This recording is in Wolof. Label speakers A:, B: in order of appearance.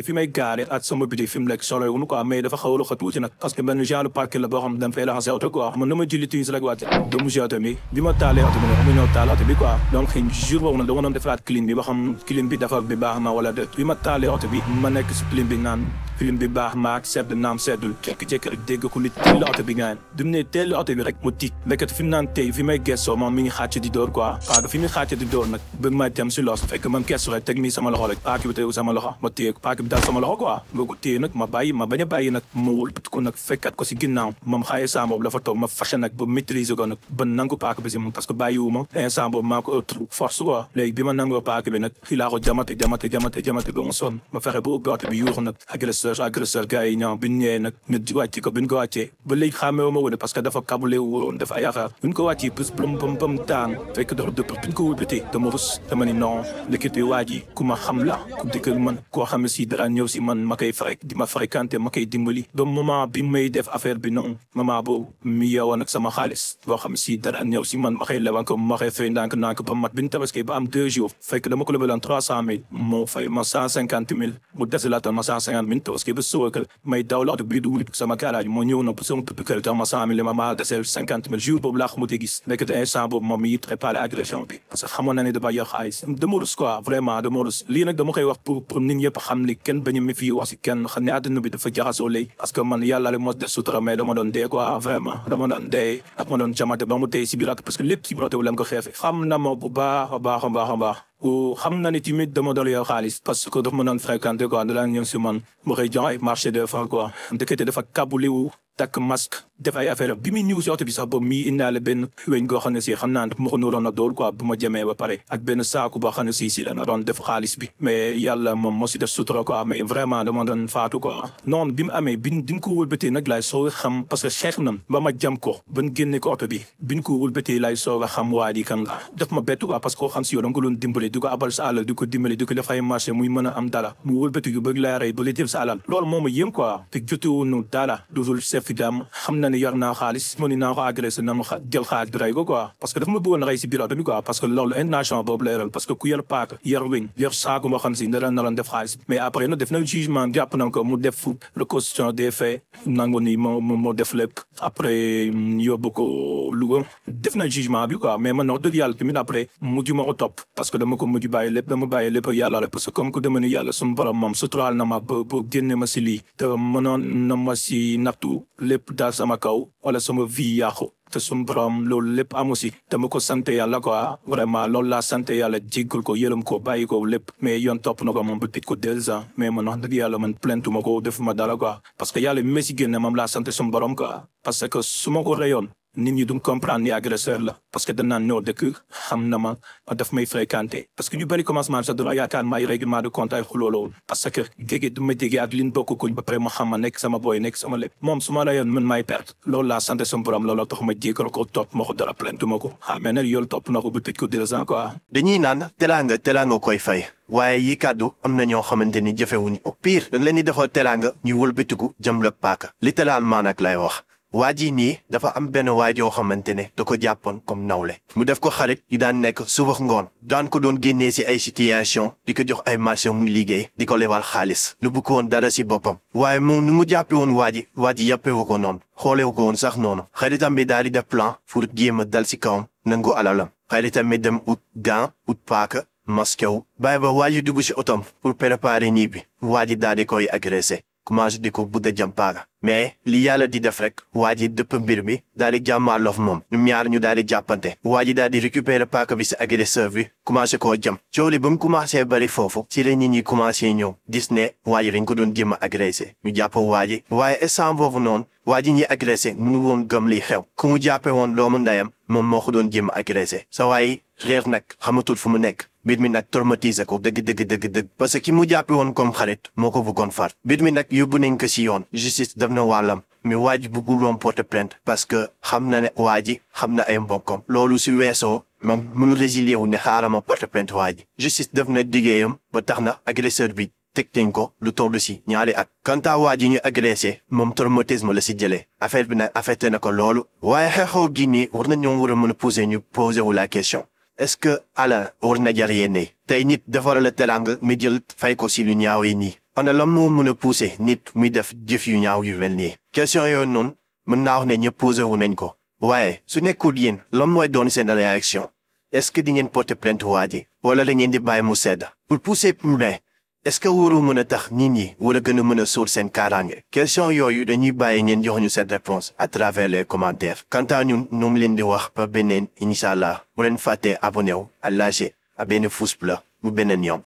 A: fi may gaare ak sama biti fi mu nekk solo wu quoi mais dafa xaw a loxo tuuti nag parce que benn genre parc la boo xam ne dama fay laxase oto quoi man dama julli tuuti rek waate doomu si oto bi ma taalee oto bi nag mu ñëw taal oto bi quoi donc jour boobu nag dama doon defaraat clim bi ba xam clim bi dafa bi baax na wala déet bi ma taalee oto bi ma nekk si clim bi naan film bi baax maag sedd naam seddul jékki-jékki rek dégg ko li teel oto bi ngaañ du ne teel oto bi rek mu tiit nekkat fi mu naan tey fi may gestoo moom mi ngi xàcc di dóor quoi paaka fi muy xàcc di dóor nag bëgg may tem si loos fekk man gestu rek teg mi sama loxo rek paaka bi tegu sama loxo ma téye ko paaka bi daal sama loxo quoi boo ko téye nag ma bàyyi ma bañ a bàyyi nag ma wëlbati ko nag fekkat ko si ginnaaw moom xaaye saa boobu dafa toog ma fâché nag ba maîtriser ko nag ba nangu paaka bi si moom parce que bàyyiwu ma instant boobu maa ko force quoi léegi bi ma nangoo paaka bi nag xii laa ko jamate ba mu sonn ma fexe ba ubbi oto bi yuuxu nag agresseur gars yi ñoom bi ñu ñëwee nag ñu wàcc ko bi ñu ko wàccee ba léegi xàmmee ma woon parce que dafa kabule woon dafa ay affaire bi ñu ko wàccee bés bam taan fekk dafa dëpp bi ñu ko wëlbatee dama rus dama ni non lékkite waa ji ku ma xam la ku dëkk man koo xam ne si dara ñëw si man ma koy di ma fréquenté ma koy dimbali ba moment bi may def affaire bi noonu moment boobu mi yeewoon ak sama xaalis boo xam si dara ñëw si man ma koy lewan ko ma koy fay ndànk ba mat bi ñu tabaski ba am 2 jours fekk dama ko lebaloon 300 000 moo fay ma 150 000 mu desilaatoon ma 150 000 tabaski ba suba may daw la oto bi du wut sama garage moo ñëw na sama kër tax ma 100 000 ma desel 50 000 jour boobu laa xamute gis nekk te instant boobu moom mi ngi préparé agression bi parce que xamoon na ne dama yor xaalis dama rus quoi vraiment dama rus lii nag dama koy wax pour nit ñëpp xam ni kenn bañu mi fii wax si kenn xam ne àdduna bi dafa jaxasoo léegi parce que man yàlla rek moo def sutura mais dama doon dee quoi vraiment dama doon dee ak ma doon jamate ba mu tey si biir ak parce que lépp si biir oto bi leen ko xeefe xam na ma bu baax a baax a baax a baax xam na ni timit dama doon yor xaalis parce que dafa ma doon fréquenté quoi da daan ñëw si man ma koy jox ay marché des fois quoi ndekete dafa kabuliwu takk masque def ay affaire bi muy ñëw si oto bi sax boobu mii indaale benn weñ goo xam ne si xam naa ne ma ko nuroon a dool quoi bu ma jëmee ba pare ak benn saaku boo xam ne si la na doon def xaalis bi mais yàlla moom moo si def sutura quoi mais vraiment dama doon faatu quoi noonu bi mu amee biñ ko wëlbatee nag laay soog a xam parce que xeex nan ba ma jam ko ban génne ko oto bi biñ ko wëlbatee laay soog a xam waa di kan la def ma bettu quoi parce que koo xam si yow da nga ko doon dimbali di ko abal sa alal di ko dimbali di ko def ay marché muy mën a am dara mu wëlbati yu bëgg laa rey ba li def sa alal loolu moo ma yéem quoi te jotewuñu dara dudul chef dam xam na ne yor naa xaalis mo ni naa ko agressé na ma jël xaalis bi rey ko quoi parce que dafa ma bëggoon rey si biir oto bi quoi parce que loolu intention boobu leeral parce que ku yor paaka yor weñ yor saaku moo xam si na doon def xaalis mais après nag def na jugement jàpp na ko mu def reconstitution des faits nangu ni moo def lépp après yóbbu ko Louga def na jugement bi quoi mais man wax dëgg yàlla tamit après mujj ma ko topp parce que dama ko mujj bàyyi lépp dama bàyyi lépp yàlla la parce que comme que dama ni yàlla suñu borom moom suturaal na ma ba génne ma si lii te mënoon na ma si nattu lépp daal sama kaw wala sama vie yàqu te suñu borom loolu lépp amu si dama ko sant yàlla quoi vraiment loolu laa sant yàlla jéggal ko yërëm ko bàyyi ko lépp mais yoon topp na ko moom ba tëj ko 2 ans mais man wax dëgg yàlla man plainte ma ko defuma dara quoi parce que yàlla mi ma si génne moom laa sant suñu borom quoi parce que su ma ko reyoon nit ñi duñ comprendre ni agresseur la parce que danaan ñoo dëkk xam na ma daf may fréquenté parce que ñu bëri commencement sax dara yaakaar ma ay règlement de compte ay xuloo loolu parce que géege du ma déggee ak liñ bokk kuñ ba pare ma xam ma nekk sama boy nekk sama lépp moom su ma rayoon man maay perte loolu laa sant sama borom loolu tax ma jéggal ko topp ma ko dara plainte ma ko mais nag yoolu topp na ko ba tëj ko 2 ans quoi.
B: dañuy naan teraanga koy fay waaye yi kàddu am na ñoo xamante ni jëfewuñu au pire dañ leen di defal teraanga ñu wëlbatiku jëm la paaka littéralement nag lay wax. waa ji nii dafa am benn waay joo xamante ne da ko jàppoon comme nawle mu def ko xarit yi daan nekk suba ngoon daan ko doon génnee si ay situation di ko jox ay marché muy liggéey di ko lebal xaalis lu bu ko woon dara si boppam waaye moom nu mu jàppe woon waa ji yàppewu ko noonu xoolewu ko woon sax noonu xaritam bi daal di def plan pour jéem a dal si kawam nangu alalam xaritam bi dem ut gant ut paaka masque wu bàyyi ba waa ji dugg si otom pour préparer nii bi waa ji daal di koy agressé commencé di ko budda jam paaka mais li yàlla di def rek waa ji dëpp mbir mi daal di jàmmaarloof moom ñoom ñaar ñu daal di jàppante waa ji daal di récupérer paaka bi si agresseur bi commencé koo jam coow li ba mu commencé bari foofu si la nit ñi commencé ñëw gis ne waa ji dañ ko doon jéem a agressé ñu jàpp waa ji waaye instant boobu noonu waa ji ñuy agressé mënu woon gëm liy xew ku mu jàppe woon doomu ndeyam moom moo ko doon jéem a agressé sa waaye réer nag xamatul fu mu nekk mbir mi nag traumatisé ko dëgg parce que ki mu jàppe woon comme xarit moo ko bëggoon far mbir mi nag yóbbu nañ ko si yoon justice def na wàllam mais waa ji bëggul woon porter plainte parce que xam na ne waa ji xam na ay mbokkam loolu si weesoo moom mënu résilier wu ne xaaral ma porter plainte waa ji justice def na liggéeyam ba tax na agresseur bi teg nañ ko lu toll si 2 at quant à waa ji ñu agressé moom traumatisme la si jëlee affaire bi nag affecté na ko loolu waaye xeexoo gi nii war na ñoom war a mën a poser wu la question est-ce que ala war na jar yéene tey nit defaral la teraanga mi jël fay ko si lu ñaaw yi nii ana lan moo mën a pousser nit muy def jëf yu ñaaw yu mel nii question yooyu noonu mën naa wax ne ñëpp posé wu nañ ko waaye su nekkul yéen lan mooy doon seen réaction est-ce que di ngeen porter plainte waa ji wala da ngeen di bàyyi mu sedd pour pousser plus loin est-ce que wóoru mën a tax nit ñi wala gën a mën a sóor seen kaaraange question yooyu dañuy bàyyi ngeen jox ñu cette réponse à travers les commentaires quant à ñun ñoom leen di wax ba beneen incha allah bu leen fàttee abonné wu à lâcher à benn pouce bleu bu beneen yoon